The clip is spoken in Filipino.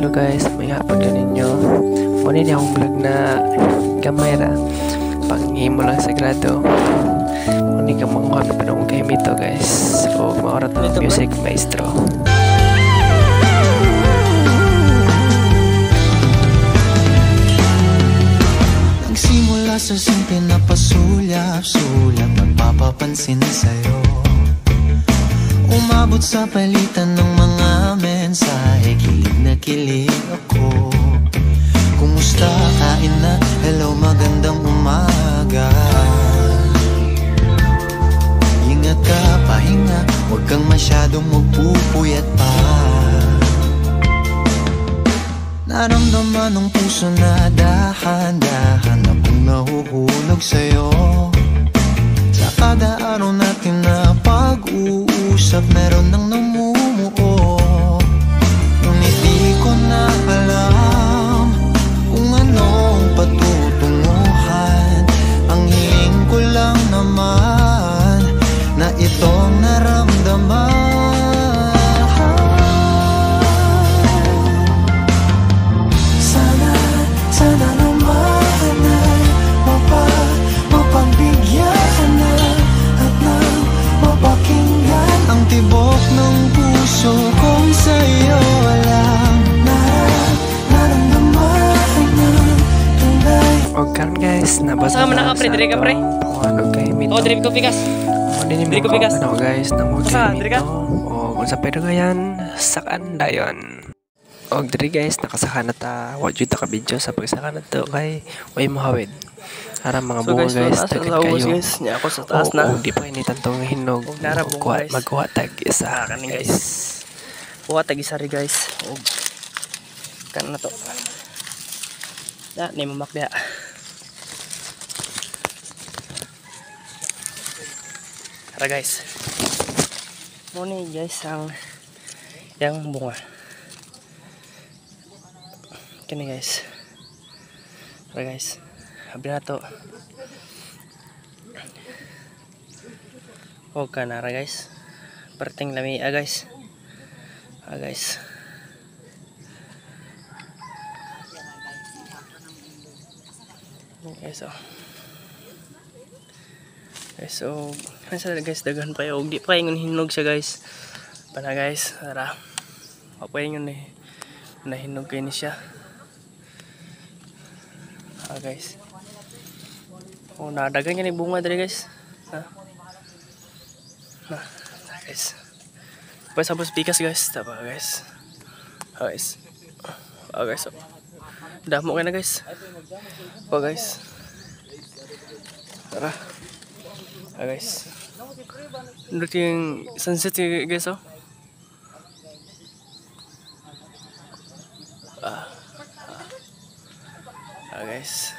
Hello guys, may hapon ka ninyo. Muna niya akong vlog na gamay ra. Panghimo lang sagrado. Muna ka mga pa na akong kahimito guys. So, maorat ng music maestro. Nagsimula sa simple na pasulyap-sulyap, nagpapapansin sa'yo. Umabot sa palitan ng mga mensahe, kilig na kilig ako. Kumusta, kain na, hello, magandang umaga. Ingat ka, pahinga, huwag kang masyadong magpupuyat pa. Naramdaman ng puso na dahan-dahan akong nahuhulog sa'yo. Sa kada araw natin na pag-uusap, meron nang namumuo. Ngunit di ko na alam kung anong patutunguhan. Ang hiling ko lang naman na itong naramdaman. Sana naman ay mapagbigyan na at nang mapakinggan ang tibok ng puso kong sa'yo lang naramdaman ng tunay. O karon guys, nabasa na sa Diri ka pre? Ano kahimito. Oh, diri ko pikas. Diri ko pikas. Ano guys, namo Diri ka? O kung sa pero ngayon, sakan dayon. Og diri guys, nakasaka na ta. Wa jud ta ka video sa pagsaka na to kay way mohawid. Ara mga bunga guys, tagan kayo. Guys, niya ako sa taas na. Di pa ini tantong hinog. Magkuha tag isa guys. Kuha tag isa ri guys. Og kan na to. Da ni mamakda. Tara guys. Muni guys ang yang bunga. Kini guys. Tara guys. Habi na to. O kanara guys. Perting lami guys. Guys. Okay, so. Okay, so guys, daghan pa yung di pa yung hinog siya guys. Pana guys, tara. Pa yung nahinog kayo ni siya. Guys. Oh, nadagan niya ni bunga dali guys. Guys. Pas habis pikas guys, tapa guys. Guys. Guys. Damo ka na guys. Guys. Tara. Guys. Nandito yung sunset guys oh. Guys.